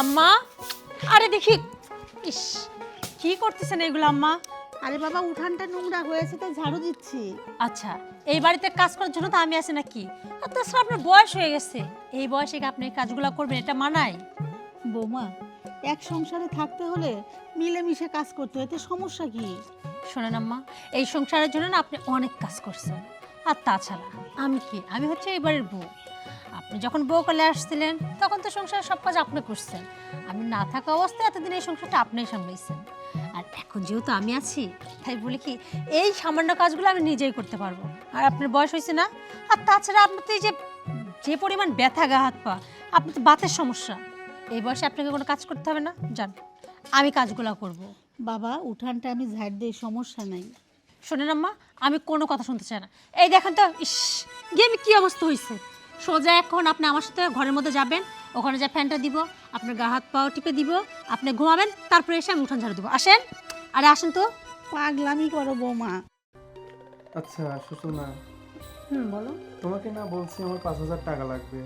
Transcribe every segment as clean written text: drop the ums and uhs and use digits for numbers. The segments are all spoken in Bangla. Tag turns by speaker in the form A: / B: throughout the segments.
A: আম্মা, আরে দেখি, ইস কি করতেছেন এগুলো আম্মা?
B: আরে বাবা, উঠানটা নোংরা হয়েছে তাই ঝাড়ু দিচ্ছি।
A: আচ্ছা, এই বাড়িতে কাজ করার জন্য তো আমি আছি নাকি? আর তাছাড়া আপনার বয়স হয়ে গেছে, এই বয়সে কি আপনি এই কাজগুলো করবেন? এটা মানায়?
B: বৌমা, এক সংসারে থাকতে হলে মিলেমিশে কাজ করতে হয়, এতে সমস্যা কি?
A: শোনেন আম্মা, এই সংসারের জন্য না আপনি অনেক কাজ করছেন। আর তাছাড়া আমি কি, আমি হচ্ছে এই বাড়ির বউ। আপনি যখন বউ কালে আসছিলেন তখন তো সংসারের সব কাজ আপনি করছেন। আমি না থাকা অবস্থায় এতদিন এই সংসারটা আপনিই সামলাইছেন। আর এখন যেহেতু আমি আছি, তাই বলি কি এই সামান্য কাজগুলো আমি নিজেই করতে পারবো। আর আপনার বয়স হয়েছে না। আর তাছাড়া আপনার তো এই যে যে পরিমাণ ব্যথা গা হাত পা, আপনার তো বাতের সমস্যা, এই বয়সে আপনাকে কোনো কাজ করতে হবে না। যান, আমি কাজগুলো করব।
B: বাবা, উঠানটা আমি ঝাড় দিই, সমস্যা নাই।
A: শোনেন আম্মা, আমি কোনো কথা শুনতে চাই না। এই দেখেন তো, ইস গেমে কি অবস্থা হয়েছে। সোজা এখন আপনি আমার সাথে ঘরের মধ্যে যাবেন, ওখানে যা ফ্যানটা দিব, আপনার গা হাত পাও টিপে দিব, আপনি ঘুমাবেন, তারপরে এসে আমি উঠান ঝাড়ু দেবো। আসেন, আরে আসেন তো।
B: পাগলামি করো বৌমা।
C: আচ্ছা সুষমা,
A: বলো।
C: তোমাকে না বলছি আমার 5,000 টাকা লাগবে।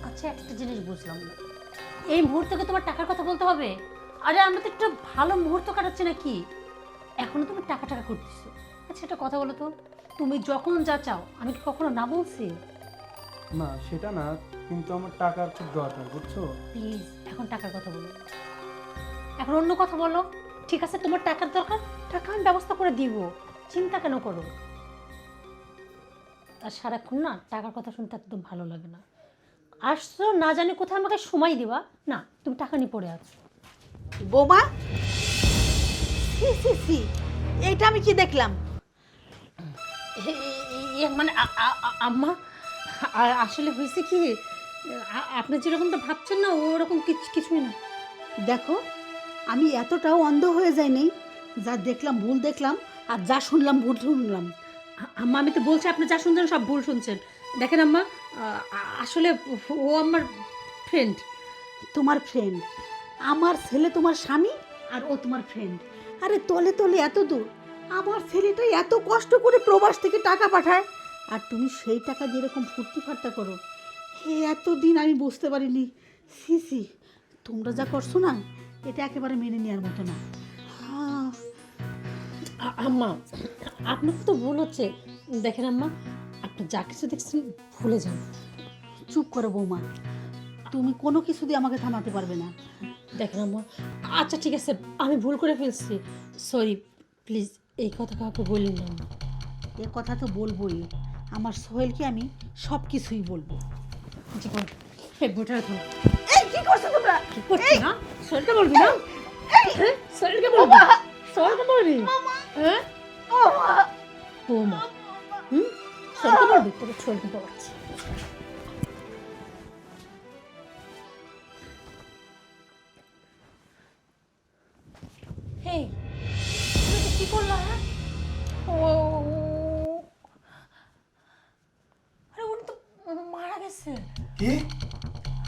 A: আচ্ছা, একটা জিনিস বুঝলাম না, এই মুহূর্তে তোমার টাকার কথা বলতে হবে? আরে আমরা তো একটা ভালো মুহূর্ত কাটাচ্ছি নাকি, এখনো তুমি টাকা টাকা করতেছো? আচ্ছা, একটা কথা বলো তো, তুমি যখন যা চাও আমি কি কখনো না বলছি?
C: না সেটা না, কিন্তু আমার টাকার খুব দরকার, বুঝছো?
A: প্লিজ এখন টাকার কথা বলো, এখন অন্য কথা বলো। ঠিক আছে, তোমার টাকার দরকার, টাকা আমি ব্যবস্থা করে দিব, চিন্তা কেন করো? আর সারাক্ষণ না টাকার কথা শুনতে একদম ভালো লাগে না। আসছো না জানি কোথায় আমাকে সময় দিবা, না তুমি টাকা নিয়ে পড়ে আছো।
B: বৌমা, সি সি সি, এইটা আমি কি দেখলাম?
A: মানে আম্মা, আসলে হয়েছে কি, আপনি যেরকমটা ভাবছেন না ওরকম কিছুই না।
B: দেখো, আমি এতটাও অন্ধ হয়ে যাইনি, যা দেখলাম ভুল দেখলাম আর যা শুনলাম ভুল শুনলাম।
A: আম্মা, আমি তো বলছি আপনি যা শুনছেন সব ভুল শুনছেন। দেখেন আম্মা, আসলে ও আমার ফ্রেন্ড।
B: তোমার ফ্রেন্ড? আমার ছেলে তোমার স্বামী আর ও তোমার ফ্রেন্ড? আরে তলে তলে এত দূর, আমার ছেলেটা এত কষ্ট করে প্রবাস থেকে টাকা পাঠায়, আর তুমি সেই টাকা যেরকম ফুর্তি ফাট্টা করো, হে এতদিন আমি বুঝতে পারিনি। সি সি, তোমরা যা করছো না, এটা একেবারে মেনে নেওয়ার মতো না। হ্যাঁ,
A: আম্মা, আপনার তো ভুল হচ্ছে। দেখেন আম্মা, আপনি যা কিছু দেখছেন ভুলে যান।
B: চুপ করো বৌমা, তুমি কোনো কিছু দিয়ে আমাকে থামাতে পারবে না।
A: দেখেন আম্মা, আচ্ছা ঠিক আছে, আমি ভুল করে ফেলছি, সরি, প্লিজ এই কথা কাউকে বললেন না।
B: এ কথা তো বলবোই, আমার সোহেলকে আমি সব কিছুই বলবো।
A: জীবন, এই বইটার ধরো।
B: এই কি করছো তোমরা?
A: কি করছি না? শরীরকে বলবি না? হ্যাঁ, শরীরকে বলবি, শরীরকে বলবি, হ্যাঁ ও মা, শরীরকে বলবি, তোকে শরীরকে বলাচ্ছি। হেই, তুমি তো কি করলা? হ্যাঁ, ও, আরে উনি তো মারা গেছে।
C: কি?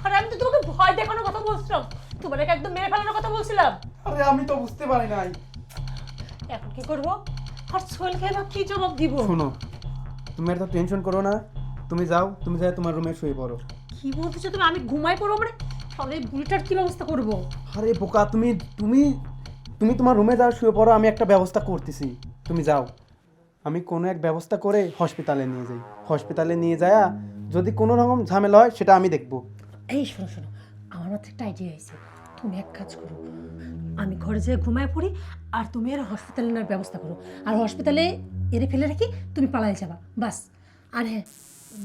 A: আরে আমি তো তোমাকে ভয় দেখানোর কথা বলছিলাম, তোমার একদম মেরে ফেলানোর কথা বলছিলাম।
C: আরে আমি তো বুঝতে পারি নাই।
A: এখন কি করবো? আর সোহেলকে এবার কি জবাব দিব?
C: শোনো, তুমি এত টেনশন করো না, তুমি যাও, তুমি যাই তোমার রুমে শুয়ে পড়ো।
A: কি বলতেছো তুমি? আমি ঘুমাই পড়বো মানে? তাহলে এই বুড়িটার কি ব্যবস্থা করবো?
C: আরে বোকা, তুমি তুমি তুমি তোমার রুমে যাও, শুয়ে পড়ো, আমি একটা ব্যবস্থা করতেছি। তুমি যাও, আমি কোনো এক ব্যবস্থা করে হসপিটালে নিয়ে যাই। হসপিটালে নিয়ে যায় যদি কোনো রকম ঝামেলা হয় সেটা আমি দেখবো।
A: এই শোনো শোনো, আমার মাথায় একটা আইডিয়া আছে। তুমি এক কাজ করো, আমি ঘরে যেয়ে ঘুমায় পড়ি, আর তুমি এর হসপিটালে নেওয়ার ব্যবস্থা করো। আর হসপিটালে এরে ফেলে রাখি, তুমি পালাই যাবা, বাস। আর হ্যাঁ,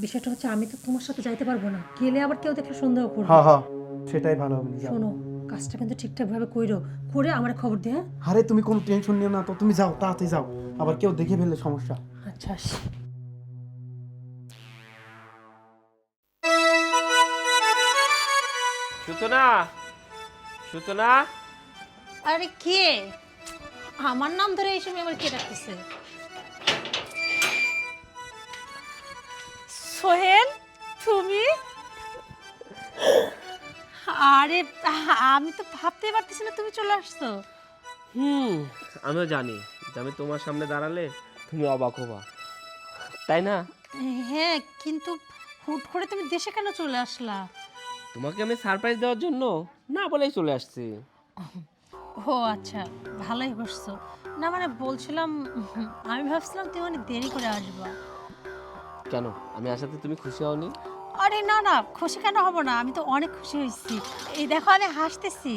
A: বিষয়টা হচ্ছে আমি তো তোমার সাথে যাইতে পারবো না, গেলে আবার কেউ দেখলে সন্দেহ করবে।
C: হ্যাঁ হ্যাঁ, সেটাই ভালো হবে। যাও।
A: শোনো, কাজটা কিন্তু ঠিকঠাকভাবে কইরো, করে আমার খবর দিয়ে। হ্যাঁ,
C: আরে তুমি কোনো টেনশন নিও না তো, তুমি যাও, তাড়াতাড়ি যাও, আবার কেউ দেখে ফেললে সমস্যা।
A: আচ্ছা আসি।
D: সুতনা, সুতনা,
A: আরে কে? আমার নাম ধরে এই সময় আবার কে ডাকতেছে? সোহেল, তুমি? আরে আমি তো ভাবতেই পারতেছি না তুমি চলে আসছো।
D: আমিও জানি যে আমি তোমার সামনে দাঁড়ালে তুমি অবাক হবা, তাই না?
A: হ্যাঁ, কিন্তু হুট করে তুমি দেশে কেন চলে আসলা?
D: তোমাকে আমি সারপ্রাইজ দেওয়ার জন্য না বলেই চলে আসছি।
A: ও আচ্ছা, ভালোই করছো। না মানে বলছিলাম, আমি ভাবছিলাম তুমি অনেক দেরি করে আসবা।
D: কেন, আমি আসাতে তুমি খুশি হওনি?
A: আরে না না, খুশি কেন হব না, আমি তো অনেক খুশি হয়েছি। এই দেখো আমি হাসতেছি।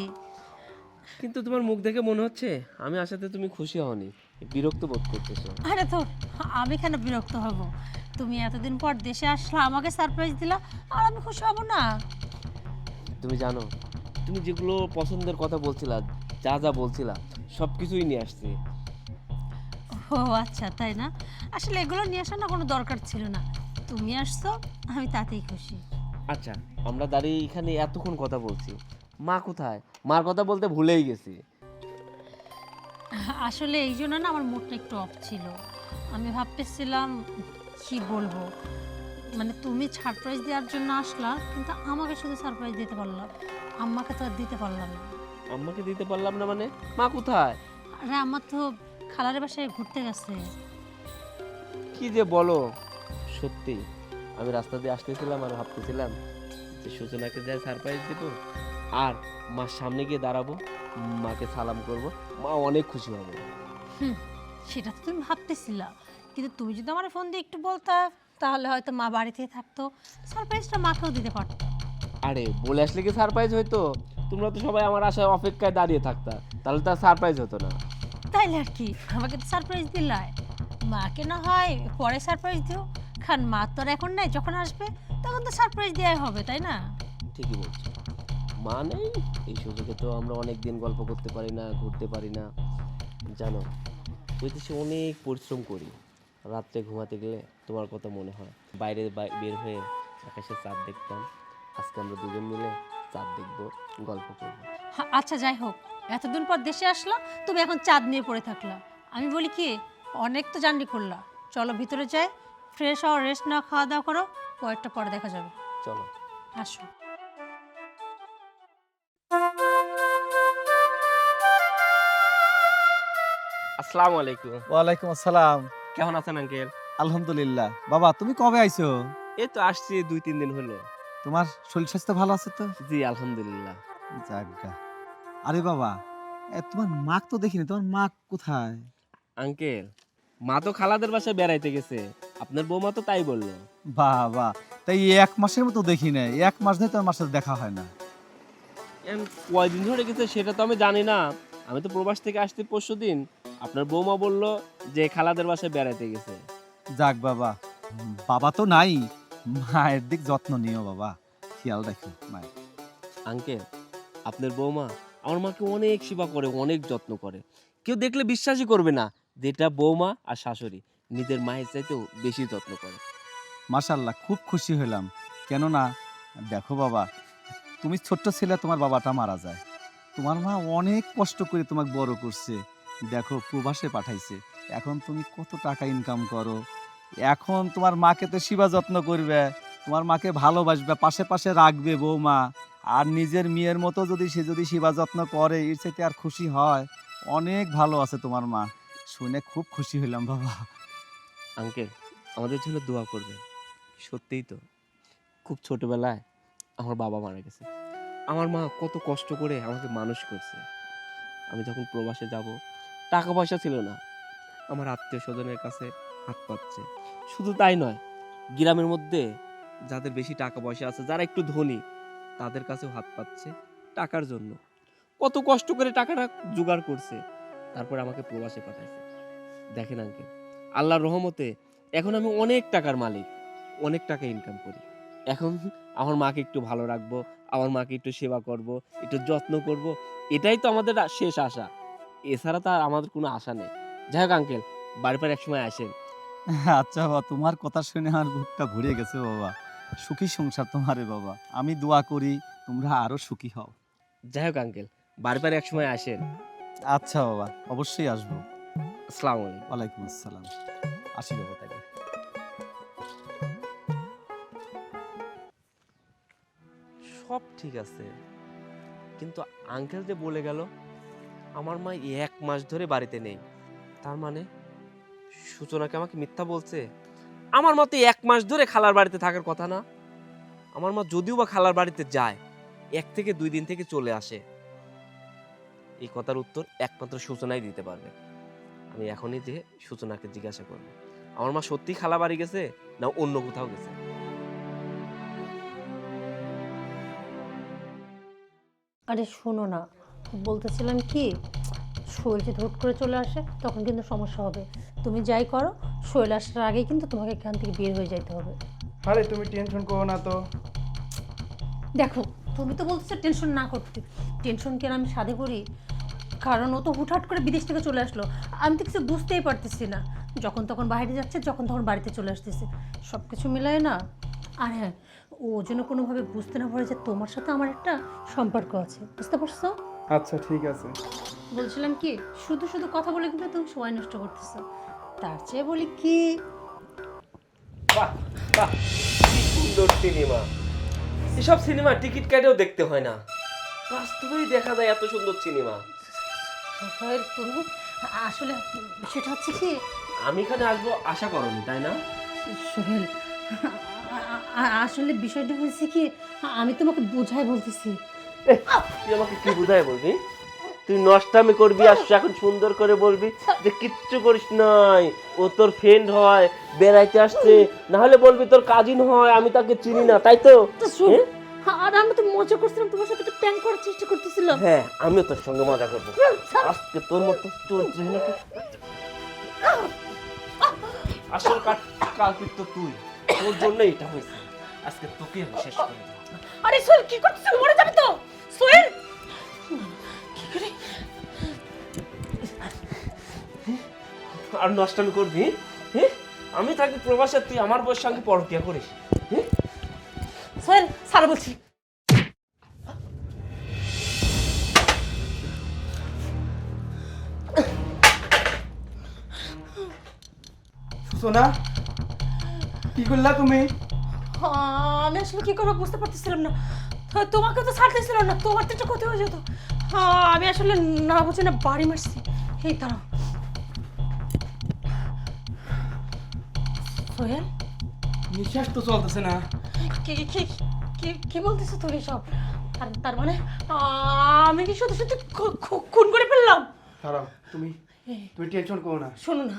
D: কিন্তু তোমার মুখ দেখে মনে হচ্ছে আমি আসাতে তুমি খুশি হওনি, বিরক্ত বোধ করতেছো।
A: আরে তো আমি কেন বিরক্ত হব? তুমি এতদিন পর দেশে আসলা, আমাকে সারপ্রাইজ দিলা, আর আমি খুশি হব না?
D: তুমি জানো, তুমি যেগুলো পছন্দের কথা বলছিলা, যা যা বলছিলা, সব কিছুই নিয়ে আসছি।
A: ও আচ্ছা, তাই না? আসলে এগুলো নিয়ে আসার না কোনো দরকার ছিল না, তুমি আসছো, আমি তাতেই খুশি।
D: আচ্ছা, আমরা দাঁড়িয়ে এখানে এতক্ষণ কথা বলছি, মা কোথায়? মার কথা বলতে ভুলেই গেছি।
A: আসলে এই জন্য না আমার মুডটা একটু অফ ছিল। আমি ভাবতেছিলাম কি বলবো, মানে তুমি সারপ্রাইজ দেওয়ার জন্য আসলা, কিন্তু আমাকে শুধু সারপ্রাইজ দিতে পারলাম, আম্মাকে তো আর দিতে পারলাম না।
D: আম্মাকে দিতে পারলাম না মানে? মা কোথায়?
A: আরে আমার তো খালারের বাসায় ঘুরতে গেছে।
D: কি যে বলো! সত্যি আমি রাস্তা দিয়ে আসতেছিলাম আর ভাবতেছিলাম যে সূচনাকে যায় সারপ্রাইজ দেবো, আর মার সামনে গিয়ে দাঁড়াবো, মাকে সালাম করব, মা অনেক খুশি হবে।
A: হুম, সেটা তো তুমি ভাবতেছিলা, কিন্তু তুমি যদি আমার ফোন দিয়ে একটু বলতা, তাহলে হয়তো মা বাড়িতে থাকতো, সারপ্রাইজটা মাকেও দিতে পারতো।
D: আরে বলে আসলে কি সারপ্রাইজ হইতো? তোমরা তো সবাই আমার আশায় অপেক্ষায় দাঁড়িয়ে থাকতা, তাহলে তার সারপ্রাইজ হতো না।
A: তাইলে আর কি, আমাকে তো সারপ্রাইজ দিলাই, মাকে না হয় পরে সারপ্রাইজ দিও, কারণ মা তো আর এখন নাই, যখন আসবে তখন তো সারপ্রাইজ দেওয়াই হবে, তাই না?
D: ঠিকই বলছো, মা নেই, এই সুযোগে তো আমরা অনেক দিন গল্প করতে পারি না, ঘুরতে পারি না। জানো, ওই দেশে অনেক পরিশ্রম করি, রাত্রে ঘুমাতে গেলে তোমার কথা মনে হয়। বাইরে বের হয়ে আকাশে চাঁদ দেখতাম, আজকে আমরা দুজন মিলে চাঁদ দেখবো, গল্প করবো।
A: আচ্ছা যাই হোক, এতদিন পর দেশে আসলা, তুমি এখন চাঁদ নিয়ে পড়ে থাকলা। আমি বলি কি, অনেক তো জার্নি করলা, চলো ভিতরে যাই, ফ্রেশ হও, রেস্ট নাও, খাওয়া দাওয়া করো, কয়েকটা পরে দেখা যাবে।
D: চলো।
A: আসো।
D: আসসালামু আলাইকুম।
E: ওয়ালাইকুম আসসালাম।
D: কেমন আছেন আঙ্কেল?
E: আলহামদুলিল্লাহ। বাবা তুমি কবে আইছো?
D: এই তো আসছি 2-3 দিন হলো।
E: তোমার শরীর স্বাস্থ্য ভালো আছে তো?
D: জি আলহামদুলিল্লাহ।
E: যাজ্ঞা। আরে বাবা, তোমার মাক তো দেখিনি, তোমার মা কোথায়?
D: আঙ্কেল, মা তো খালাদের বাসায় বেড়াইতে গেছে, আপনার বৌমা তো তাই বললো।
E: বাবা, তাই এক মাসের মতো দেখি নাই, এক মাস ধরে তোমার সাথে দেখা হয় না।
D: কয়দিন ধরে গেছে সেটা তো আমি জানি না, আমি তো প্রবাস থেকে আসতে পরশুদিন। আপনার বৌমা বলল যে খালাদের বাসায় বেড়াইতে গেছে।
E: যাক বাবা, বাবা তো নাই, মায়ের দিক যত্ন নিও বাবা, খেয়াল রাখো মায়ের।
D: আঙ্কেল, আপনার বৌমা আমার মাকে অনেক সেবা করে, অনেক যত্ন করে, কেউ দেখলে বিশ্বাসই করবে না যেটা বৌমা আর শাশুড়ি নিজের মায়ের চাইতেও বেশি যত্ন করে।
E: মাশাআল্লাহ, খুব খুশি হলাম। কেননা দেখো বাবা, তুমি ছোট্ট ছেলে, তোমার বাবাটা মারা যায়, তোমার মা অনেক কষ্ট করে তোমাকে বড় করছে, দেখো প্রবাসে পাঠাইছে, এখন তুমি কত টাকা ইনকাম করো, এখন তোমার মাকে তো সেবা যত্ন করবে, তোমার মাকে ভালোবাসবে, পাশে পাশে রাখবে বৌমা, আর নিজের মেয়ের মতো যদি সে যদি সেবা যত্ন করে, এর চাইতে আর খুশি হয়? অনেক ভালো আছে তোমার মা, শুনে খুব খুশি হলাম বাবা।
D: আঙ্কেল, আমাদের জন্য দোয়া করবে। সত্যিই তো, খুব ছোটবেলায় আমার বাবা মারা গেছে, আমার মা কত কষ্ট করে আমাকে মানুষ করছে। আমি যখন প্রবাসে যাব, টাকা পয়সা ছিল না, আমার আত্মীয় স্বজনের কাছে হাত পাচ্ছে। শুধু তাই নয়, গ্রামের মধ্যে যাদের বেশি টাকা পয়সা আছে, যারা একটু ধনী, তাদের কাছেও হাত পাচ্ছে টাকার জন্য। কত কষ্ট করে টাকাটা জোগাড় করছে, তারপরে আমাকে প্রবাসে পাঠাইছে। দেখেন আঙ্কেল, আল্লাহর রহমতে এখন আমি অনেক টাকার মালিক, অনেক টাকা ইনকাম করি। এখন আমার মাকে একটু ভালো রাখবো, আমার মাকে একটু সেবা করব, একটু যত্ন করব, এটাই তো আমাদের শেষ আশা। এছাড়া তো আর আমাদের কোনো আশা নেই। যাই হোক আঙ্কেল, বাড়ি পর এক সময় আসেন।
E: আচ্ছা বাবা, তোমার কথা শুনে আমার বুকটা ভরে গেছে বাবা, সুখী সংসার তোমারে বাবা, আমি দোয়া করি তোমরা আরো সুখী হও।
D: যাই হোক আঙ্কেল, বাড়ি পর এক সময় আসেন।
E: আচ্ছা বাবা, অবশ্যই আসবো।
D: আসসালামু আলাইকুম।
E: ওয়ালাইকুম আসসালাম। আসি বাবা তাইলে।
D: সব ঠিক আছে, কিন্তু আঙ্কেল যে বলে গেল আমার মা 1 মাস ধরে বাড়িতে নেই, তার মানে সূচনাকে আমাকে মিথ্যা বলছে। আমার মতে 1 মাস ধরে খালার বাড়িতে থাকার কথা না। আমার মা যদিও বা খালার বাড়িতে যায়, 1 থেকে 2 দিন থেকে চলে আসে? এই কথার উত্তর একমাত্র সূচনাই দিতে পারবে। আমি এখনই যে সূচনাকে জিজ্ঞাসা করব, আমার মা সত্যি খালা বাড়ি গেছে না অন্য কোথাও গেছে?
A: আরে শোনো না, বলতেছিলাম কি, শৈল যদি হুট করে চলে আসে তখন কিন্তু সমস্যা হবে। তুমি যাই করো, শৈল আসার আগেই কিন্তু তোমাকে এখান থেকে বের হয়ে যেতে হবে।
C: আরে তুমি টেনশন করো না তো।
A: দেখো, তুমি তো বলছো টেনশন না করতে, টেনশন কেন আমি সাধে করি? কারণ ও তো হুটহাট করে বিদেশ থেকে চলে আসলো, আমি তো কিছু বুঝতেই পারতেছি না। যখন তখন বাইরে যাচ্ছে, যখন তখন বাড়িতে চলে আসতেছে, সব কিছু মিলায় না। আর হ্যাঁ, ও যেন কোনোভাবে বুঝতে না পারে যে তোমার সাথে আমার একটা সম্পর্ক আছে, বুঝতে পারছো?
C: আচ্ছা ঠিক আছে।
A: বলছিলাম কি, শুধু শুধু কথা বলে কিন্তু তুমি সময় নষ্ট করতেছো। তার চেয়ে বলি কি,
D: বাহ বাহ, কি সুন্দর সিনেমা! এসব সিনেমা টিকিট কেটেও দেখতে হয় না, বাস্তবেই দেখা যায় এত সুন্দর সিনেমা।
A: সোহেল তুমি আসলে, সেটা হচ্ছে কি,
D: আমি এখানে আসবো আশা করনি, তাই না?
A: সোহেল আসলে বিষয়টা হয়েছে কি, আমি তোমাকে বোঝাই বলতেছি।
D: তুই আমাকে কি বুঝায় বলবি? তুই নষ্টামি করবি আর এখন সুন্দর করে বলবি যে কিচ্ছু করিস নাই, ও তোর ফ্রেন্ড হয়, বেড়াইতে আসছে, না হলে বলবি তোর কাজিন হয়, আমি তাকে চিনি না, তাই তো?
A: শোন, আর আমি তো মজা করছিলাম, তোমার সাথে একটা প্র্যাঙ্ক করার চেষ্টা করতেছিলাম।
D: হ্যাঁ, আমিও তোর সঙ্গে মজা করবো। আজকে তোর মতো চরিত্রহীনকে আসল কালপিত তো তুই, তোর জন্য এটা হয়েছে। আজকে তোকে আমি শেষ করে দেবো।
A: আরে সোহেল কি করতেছ? মরে যাবে তো সোহেল। কি করে
D: আর নষ্টামি করবি? হ্যাঁ, আমি থাকি প্রবাসে, তুই আমার বউয়ের সঙ্গে পরকিয়া করিস? হ্যাঁ,
A: সোহেল সারা বলছি।
C: সূচনা, কি করলা তুমি?
A: আমি আসলে কি করবো বুঝতে পারতেছিলাম না। তোমাকে তো ছাড়তেছিলাম না, তোমার তো একটা ক্ষতি হয়ে যেত। আমি আসলে না বুঝে না বাড়ি মারছি। এই দাঁড়াও সোহেল,
C: নিঃশ্বাস তো চলতেছে না।
A: কি কি কি কি বলতেছো তুমি সব? তার মানে আমি কি সত্যি সত্যি খুন করে ফেললাম?
C: দাঁড়াও, তুমি তুমি টেনশন করো না।
A: শোনো না,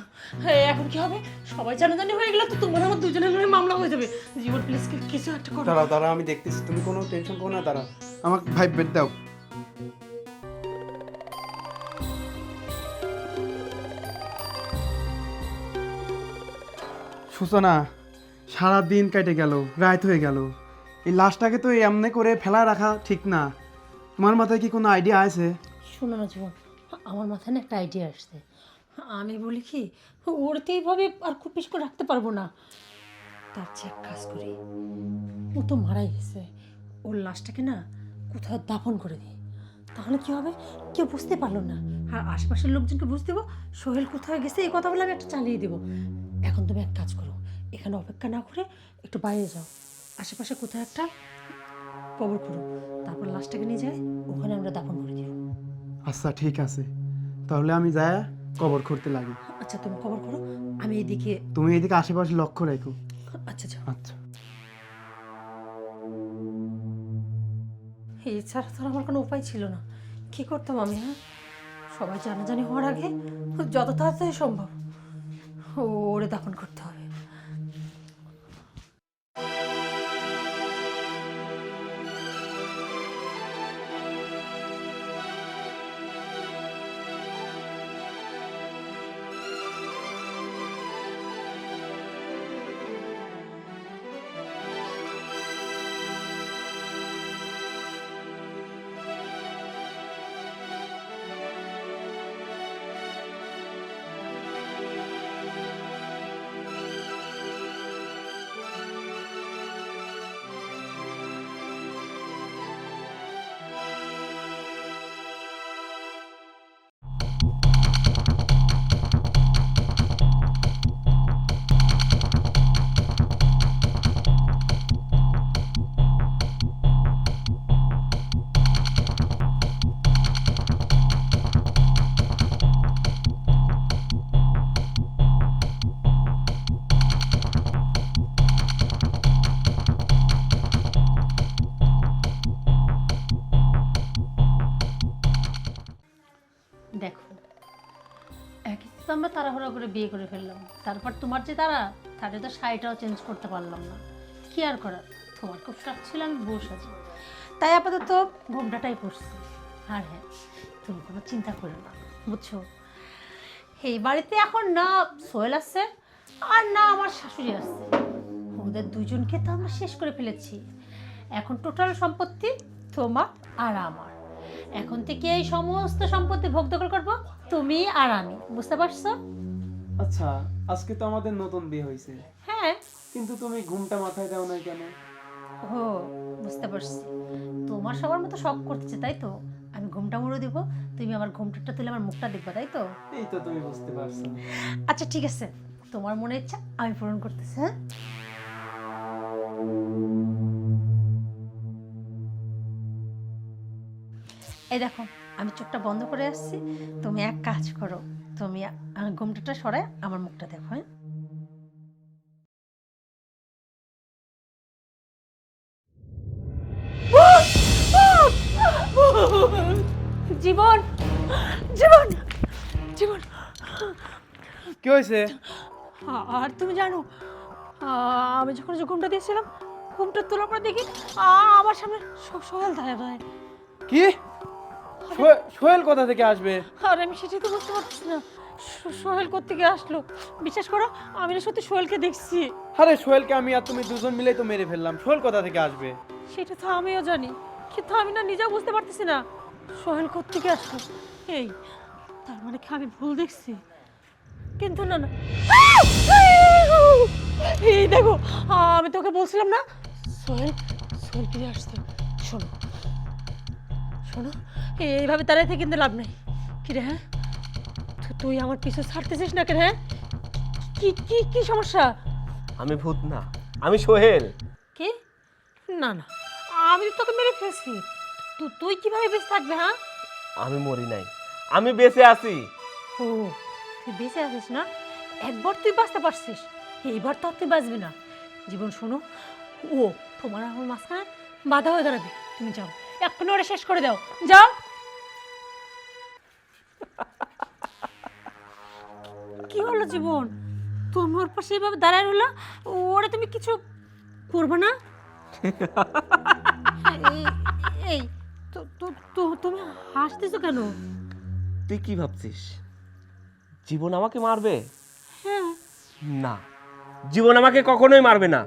A: এখন কি হবে? সবাই জানাজানি হয়ে গেলে তো তোমার আমার দুজনের নামে মামলা হয়ে যাবে। জীবন প্লিজ কিছু একটা করো।
C: দাঁড়াও দাঁড়াও, আমি দেখতেছি, তুমি কোনো টেনশন করো না। দাঁড়াও, আমাকে ভাই বেড দাও। সূচনা, সারা দিন কেটে গেল, রাত হয়ে গেল, এই লাশটাকে তো এমনি করে ফেলা রাখা ঠিক না। তোমার মাথায় কি কোনো আইডিয়া আছে?
A: শোনো না জীবন, আমার মাথায় না একটা আইডিয়া আসছে। আমি বলি কি, ওর তো এইভাবে আর খুব বেশি করে রাখতে পারবো না। তার চেয়ে এক কাজ করি, ও তো মারাই গেছে, ওর লাশটাকে না কোথাও দাফন করে দিই। তাহলে কি হবে, কেউ বুঝতে পারলো না, আর আশেপাশের লোকজনকে বুঝতে দেবো সোহেল কোথায় গেছে, এই কথা বলে আমি একটা চালিয়ে দেবো। এখন তুমি এক কাজ করো, এখানে অপেক্ষা না করে একটু বাইরে যাও, আশেপাশে কোথাও একটা কবর করো, তারপর লাশটাকে নিয়ে যায় ওখানে আমরা দাফন করে দিব।
C: আচ্ছা ঠিক আছে, তাহলে আমি যাই কবর করতে লাগি।
A: আচ্ছা তুমি কবর করো, আমি এদিকে।
C: তুমি এদিকে আশেপাশে লক্ষ্য রেখো।
A: আচ্ছা যাও।
C: আচ্ছা।
A: এছাড়া তো আর আমার কোনো উপায় ছিল না, কী করতাম আমি? হ্যাঁ, সবাই জানাজানি হওয়ার আগে যত তাড়াতাড়ি সম্ভব ওরে দাফন করতে হবে। দেখো, একই তো আমরা তাড়াহুড়া করে বিয়ে করে ফেললাম, তারপর তোমার যে তারা, তাদের তো শাড়িটাও চেঞ্জ করতে পারলাম না। কি আর করার, তোমার খুব শখ ছিল আমি বউ সাজি, তাই আপাতত ঘোমটাটাই পড়ছি। আর হ্যাঁ, তুমি কোনো চিন্তা করো না, বুঝছো? এই বাড়িতে এখন না সোহেল আছে আর না আমার শাশুড়ি আছে, ওদের দুজনকে তো আমরা শেষ করে ফেলেছি। এখন টোটাল সম্পত্তি তোমার আর আমার। এখন থেকে এই সমস্ত সম্পত্তি ভোগ দখল করবো তুমি আর আমি, বুঝতে পারছো?
C: আচ্ছা, আজকে তো আমাদের নতুন বিয়ে হয়েছে,
A: হ্যাঁ।
C: কিন্তু তুমি ঘুমটা মাথায় দাও না কেন?
A: ও, বুঝতে পারছি, তোমার সবার মতো শখ করতেছে তাই তো। আমি ঘুমটা মুড়ে দিব, তুমি আমার ঘুমটাটা তুলে আমার মুখটা দেখবা, তাই তো?
C: এই তো তুমি বুঝতে পারছো।
A: আচ্ছা ঠিক আছে, তোমার মনে ইচ্ছা আমি পূরণ করতেছি। হ্যাঁ, এই দেখো, আমি চোখটা বন্ধ করে আসছি, তুমি এক কাজ করো, তুমি ঘুমটাটা সরায় আমার মুখটা দেখো। হ্যাঁ, জীবন, জীবন, জীবন।
C: কি হয়েছে?
A: আর তুমি জানো, আমি যখন যে ঘুমটা দিয়েছিলাম, ঘুমটা তোলার পর দেখি আমার সামনে সব সোহেল দাঁড়ায়।
C: কি? সোহেল কোথা থেকে আসবে?
A: আর আমি সেটাই তো বুঝতে পারছি না, সোহেল কোত্থেকে আসলো। বিশ্বাস করো, আমি না সত্যি সোহেলকে দেখছি।
C: আরে সোহেলকে আমি আর তুমি দুজন মিলেই তো মেরে ফেললাম, সোহেল কোথা থেকে আসবে?
A: সেটা তো আমিও জানি, কিন্তু আমি না নিজেও বুঝতে পারতেছি না সোহেল কোত্থেকে আসলো। এই, তার মানে কি আমি ভুল দেখছি? কিন্তু না না, এই দেখো, আমি তোকে বলছিলাম না সোহেল, সোহেল ফিরে আসছে। শোনো, শোনো, এইভাবে দাঁড়াই থেকে কিন্তু লাভ নেই। কিরে, হ্যাঁ, তুই আমার পিছু ছাড়তেছিস না কেন? হ্যাঁ, কি কি কি সমস্যা?
D: আমি ভূত না, আমি সোহেল।
A: কি? না না, আমি তো তোকে মেরে ফেলছি, তুই কিভাবে বেঁচে থাকবে? হ্যাঁ,
D: আমি মরি নাই, আমি বেঁচে আছি।
A: ও, তুই বেঁচে আছিস না? একবার তুই বাঁচতে পারছিস, এইবার তো আর তুই বাঁচবি না। জীবন শোনো, ও তোমার আমার মাঝখানে বাধা হয়ে দাঁড়াবে। তুমি যাও, এক্ষুনি ওরা শেষ করে দাও, যাও। কি হলো জীবন, তুমি ওর পাশে এইভাবে দাঁড়ায় রইলা, ওরে তুমি কিছু করবে না? এই এই, তুমি হাসতেছো কেন?
D: তুই কি ভাবছিস জীবন আমাকে মারবে?
A: হ্যাঁ,
D: না, জীবন আমাকে কখনোই মারবে না,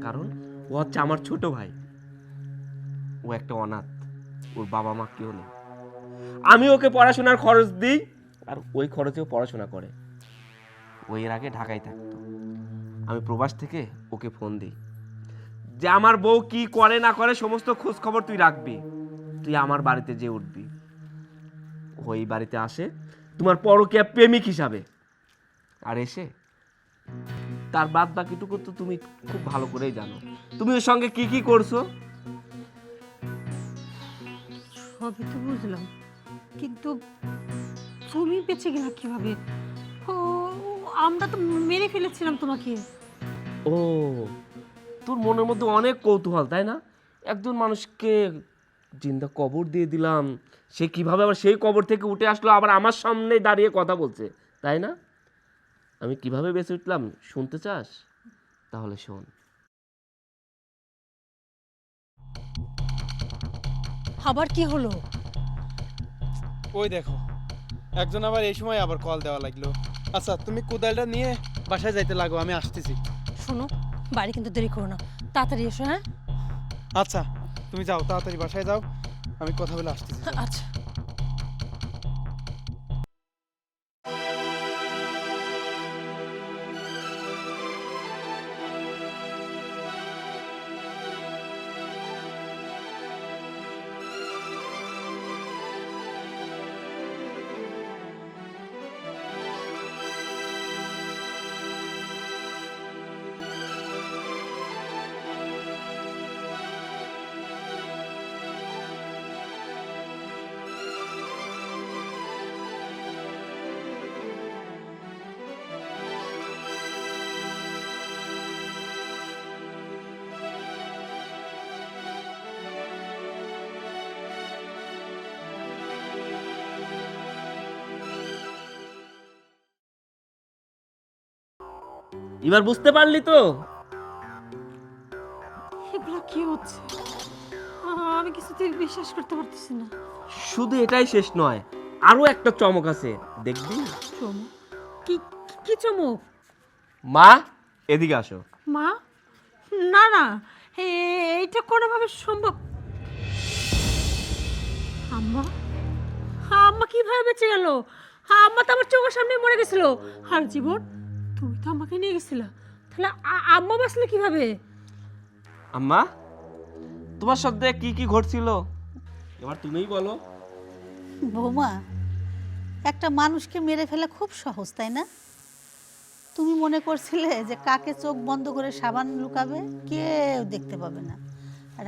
D: কারণ ও হচ্ছে আমার ছোট ভাই। ও একটা অনাথ, ওর বাবা মা কেউ নেই। আমি ওকে পড়াশোনার খরচ দিই, আর ওই খরচেও পড়াশোনা করে। ও এর আগে ঢাকায় থাকতো, আমি প্রবাস থেকে ওকে ফোন দিই যে আমার বউ কি করে না করে সমস্ত খোঁজ খবর তুই রাখবি, তুই আমার বাড়িতে যে উঠবি। ওই বাড়িতে আসে তোমার পরকীয়া প্রেমিক হিসাবে, আর এসে তার বাদ বাকিটুকু তো তুমি খুব ভালো করেই জানো। তুমি ওর সঙ্গে কি কি করছো?
A: সবই তো বুঝলাম, কিন্তু তুমি বেঁচে গেলে কিভাবে? ও, আমরা তো মেরে ফেলেছিলাম তোমাকে।
D: ও, তোর মনের মধ্যে অনেক কৌতূহল তাই না? একজন মানুষকে জিন্দা কবর দিয়ে দিলাম, সে কিভাবে আবার সেই কবর থেকে উঠে আসলো, আবার আমার সামনে দাঁড়িয়ে কথা বলছে, তাই না? আমি কিভাবে বেঁচে উঠলাম শুনতে চাস? তাহলে শোন।
A: আবার কি হলো?
C: ওই দেখো, একজন আবার এই সময় আবার কল দেওয়া লাগলো। আচ্ছা, তুমি কোদালটা নিয়ে বাসায় যাইতে লাগো, আমি আসতেছি।
A: শোনো, বাড়ি কিন্তু দেরি করো না, তাড়াতাড়ি এসো। হ্যাঁ,
C: আচ্ছা, তুমি যাও, তাড়াতাড়ি বাসায় যাও, আমি কথা বলে আসতেছি।
A: আচ্ছা।
D: এবার বুঝতে পারলি তো?
A: এগুলো কি হচ্ছে? আমি কিছুতেই বিশ্বাস করতে পারতেছি না।
D: শুধু এটাই শেষ নয়, আরো একটা চমক আছে, দেখবি?
A: চমক? কি কি চমক?
D: মা, এদিকে আসো।
A: মা? না না, এইটা কোনোভাবে সম্ভব। আম্মা? আম্মা কিভাবে বেঁচে গেল? আম্মা তো আমার চোখের সামনে মরে গেছিল। আর জীবন, তুমি তো আমাকে নিয়ে গেছিলা, তাহলে আম্মা বাঁচলে কিভাবে?
D: আম্মা, তোমার সাথে কি কি ঘটছিল এবার তুমিই বলো।
B: বৌমা, একটা মানুষকে মেরে ফেলা খুব সহজ, তাই না? তুমি মনে করছিলে যে কাকে চোখ বন্ধ করে সাবান লুকাবে, কেউ দেখতে পাবে না।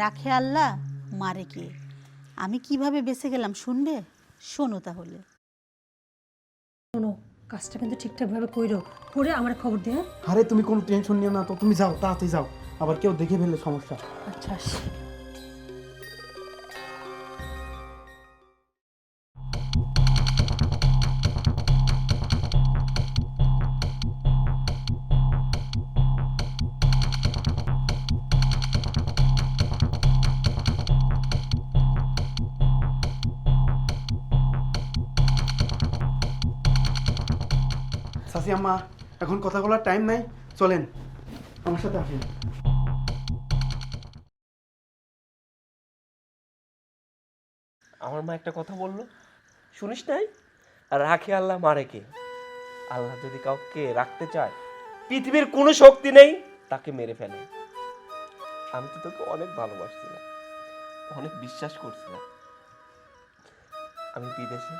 B: রাখে আল্লাহ, মারে কে। আমি কিভাবে বেঁচে গেলাম শুনবে? শোনো তাহলে।
A: শোনো, কাজটা কিন্তু ঠিকঠাক ভাবে কইরো, করে আমার খবর দে।
C: আরে তুমি কোনো টেনশন নিও না তো, তুমি যাও, তাড়াতাড়ি যাও, আবার কেউ দেখে ফেললে সমস্যা।
A: আচ্ছা আসি।
C: সাসি আম্মা, এখন কথা বলার টাইম নাই, চলেন আমার সাথে আসেন।
D: আমার মা একটা কথা বললো, শুনিস নাই? রাখে আল্লাহ, মারে কে। আল্লাহ যদি কাউকে রাখতে চায়, পৃথিবীর কোনো শক্তি নেই তাকে মেরে ফেলে। আমি তো তোকে অনেক ভালোবাসছিলাম, অনেক বিশ্বাস করছিলাম। আমি বিদেশে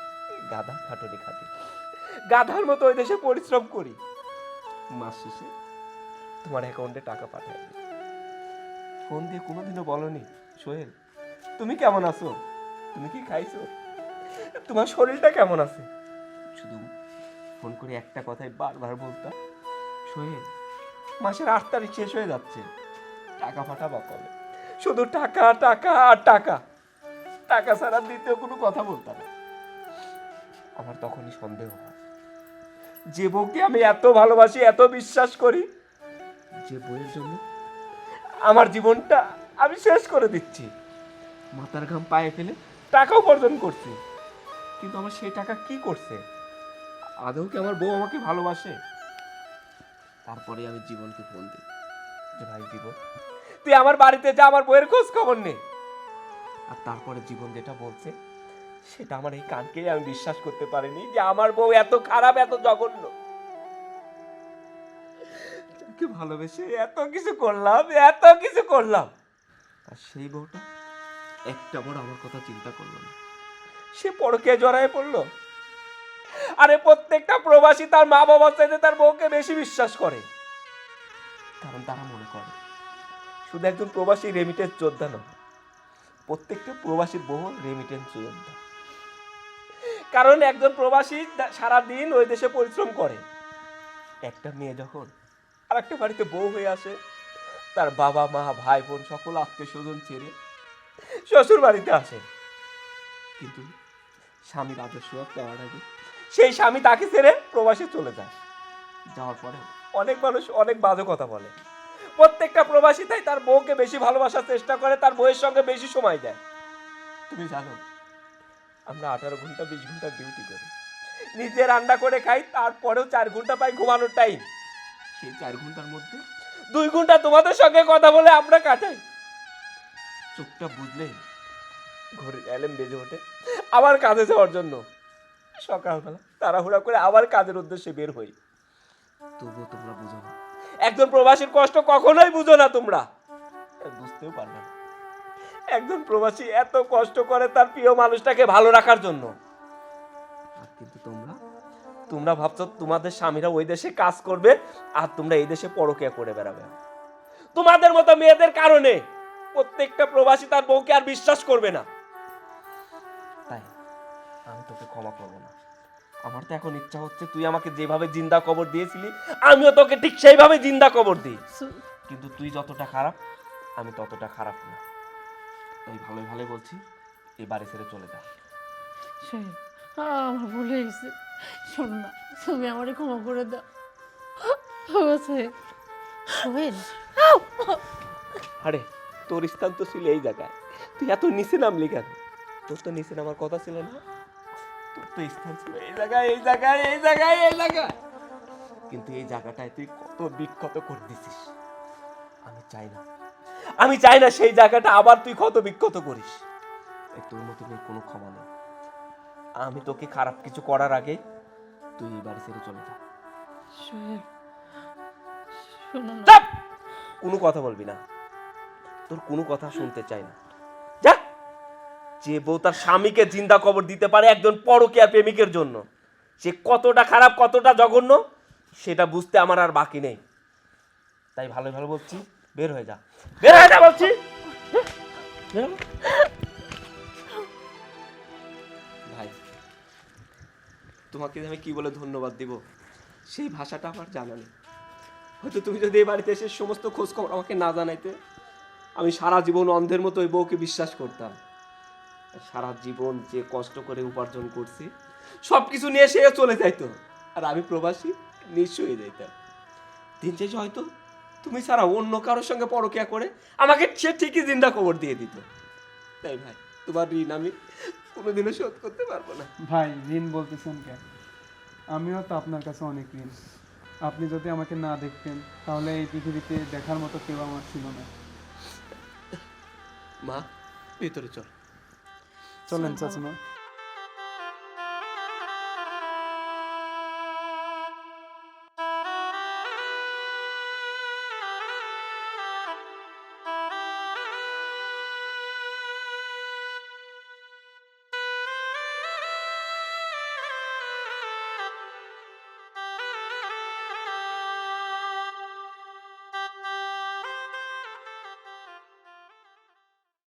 D: গাধা খাটুনি খাটি, গাধার মতো ওই দেশে পরিশ্রম করি, মাস শেষে তোমার অ্যাকাউন্টে টাকা পাঠাই। ফোন দিয়ে কোনোদিনও বলনি, সোহেল তুমি কেমন আছো, তুমি কি খাইছো, তোমার শরীরটা কেমন আছে? শুধু ফোন করে একটা কথাই বারবার বলতাম, সোহেল মাসের 8 তারিখ শেষ হয়ে যাচ্ছে, টাকা পাঠাবা কবে? শুধু টাকা টাকা আর টাকা, টাকা ছাড়া দ্বিতীয় কোনো কথা বলতাম না। আমার তখনই সন্দেহ হয়, যে বউকে আমি এত ভালোবাসি, এত বিশ্বাস করি, যে বউয়ের জন্য আমার জীবনটা আমি শেষ করে দিচ্ছি, মাথার ঘাম পায়ে ফেলে টাকা উপার্জন করছি, কিন্তু আমার সেই টাকা কি করছে? আদৌ কি আমার বউ আমাকে ভালোবাসে? তারপরে আমি জীবনকে ফোন দিই যে ভাই জীবন, তুই আমার বাড়িতে যা, আমার বউয়ের খোঁজ খবর নে। আর তারপরে জীবন যেটা বলছে, সেটা আমার এই কানকেই আমি বিশ্বাস করতে পারিনি যে আমার বউ এত খারাপ, এত জঘন্য। তাকে ভালোবেসে এত কিছু করলাম, এত কিছু করলাম, আর সেই বউটা একটা বড় আমার কথা চিন্তা করলো না, সে পরকে জড়ায় পড়লো। আরে প্রত্যেকটা প্রবাসী তার মা বাবার চাইতে তার বউকে বেশি বিশ্বাস করে, কারণ তারা মনে করে শুধু একজন প্রবাসী রেমিটেন্স যোদ্ধা নয়, প্রত্যেকটা প্রবাসীর বউ রেমিটেন্স যোদ্ধা। কারণ একজন প্রবাসী সারাদিন ওই দেশে পরিশ্রম করে, একটা মেয়ে যখন আর একটা বাড়িতে বউ হয়ে আসে, তার বাবা মা ভাই বোন সকল আত্মীয় স্বজন ছেড়ে শ্বশুর বাড়িতে আসে, কিন্তু স্বামীর আদর্শ পাওয়ার আগে সেই স্বামী তাকে ছেড়ে প্রবাসে চলে যায়। যাওয়ার পরে অনেক মানুষ অনেক বাজে কথা বলে, প্রত্যেকটা প্রবাসী তাই তার বউকে বেশি ভালোবাসার চেষ্টা করে, তার বউয়ের সঙ্গে বেশি সময় দেয়। তুমি জানো আমরা 18 ঘন্টা 20 ঘন্টা ডিউটি করি, নিজে রান্না করে খাই, তারপরেও 4 ঘন্টা পাই ঘুমানোর টাইম। সেই 4 ঘন্টার মধ্যে 2 ঘন্টা তোমাদের সঙ্গে কথা বলে আমরা কাটাই। চোখটা বুঝলেই ঘড়ির অ্যালার্ম বেজে ওঠে আবার কাজে যাওয়ার জন্য। সকালবেলা তাড়াহুড়া করে আবার কাজের উদ্দেশ্যে বের হই। তবুও তোমরা বুঝো না, একজন প্রবাসীর কষ্ট কখনোই বুঝো না তোমরা, বুঝতেও পারবে না। একজন প্রবাসী এত কষ্ট করে তার প্রিয় মানুষটাকে ভালো রাখার জন্য, আর কিন্তু তোমরা ভাবছো তোমাদের স্বামীরা ওই দেশে কাজ করবে আর তোমরা এই দেশে পরকীয়া করে বেড়াবে। তোমাদের মতো মেয়েদের কারণে প্রত্যেকটা প্রবাসী তার বউকে আর বিশ্বাস করবে না। তাই আমি তোকে ক্ষমা করবো না। আমার তো এখন ইচ্ছা হচ্ছে তুই আমাকে যেভাবে জিন্দা কবর দিয়েছিলি, আমিও তোকে ঠিক সেইভাবে জিন্দা কবর দিই, কিন্তু তুই যতটা খারাপ আমি ততটা খারাপ না। তাই ভালোই ভালোই বলছি, এই বাড়ি ছেড়ে চলে যা।
A: সোহেল, আমার ভুল হয়ে গেছে, শোনো না, তুমি আমারে ক্ষমা করে দাও। সোহেল,
D: আরে তোর স্থান তো ছিল এই জায়গায়, তুই এত নিচে নামলি কেন? তোর তো নিচে নামার কথা ছিল না, তোর তো স্থান ছিল এই জায়গায়, এই জায়গায়, এই জায়গায়, এই জায়গায়। কিন্তু এই জায়গাটায় তুই কত বিক্ষত করে দিছিস। আমি চাই না সেই জায়গাটা আবার তুই ক্ষত বিক্ষত করিস। এই তোর মতো মেয়ের কোনো ক্ষমা নেই। আমি তোকে খারাপ কিছু করার আগে তুই এই বাড়ি ছেড়ে চলে যা।
A: সোহেল শোনো না।
D: চাপ! কোনো কথা বলবি না, তোর কোনো কথা শুনতে চাই না। যা! যে বউ তার স্বামীকে জিন্দা কবর দিতে পারে একজন পরকীয়া প্রেমিকের জন্য, সে কতটা খারাপ কতটা জঘন্য সেটা বুঝতে আমার আর বাকি নেই। তাই ভালো ভালো বলছি, বের হয়ে যা, বের হয়ে যা বলছি। ভাই, তোমাকে আমি কি বলে ধন্যবাদ দিব সেই ভাষাটা আমার জানা নেই। হয়তো তুমি যদি এই বাড়িতে এসে সমস্ত খোঁজ খবর আমাকে না জানাইতে, আমি সারা জীবন অন্ধের মতো ওই বউকে বিশ্বাস করতাম। সারা জীবন যে কষ্ট করে উপার্জন করছি সব কিছু নিয়ে সে চলে যাইতো, আর আমি প্রবাসী নিঃস্ব হয়ে যাইতাম। দিন শেষে হয়তো তুমি ছাড়া অন্য কারোর সঙ্গে পরকিয়া করে আমাকে সে ঠিকই জিন্দা কবর দিয়ে দিত। তাই ভাই, তোমার ঋণ আমি কোনোদিনও শোধ করতে পারবো না।
C: ভাই ঋণ বলতেছেন কেন? আমিও তো আপনার কাছে অনেক ঋণ। আপনি যদি আমাকে না দেখতেন তাহলে এই পৃথিবীতে দেখার মতো কেউ আমার ছিল না।
D: মা, ভিতরে চল।
C: চলেন চাচা।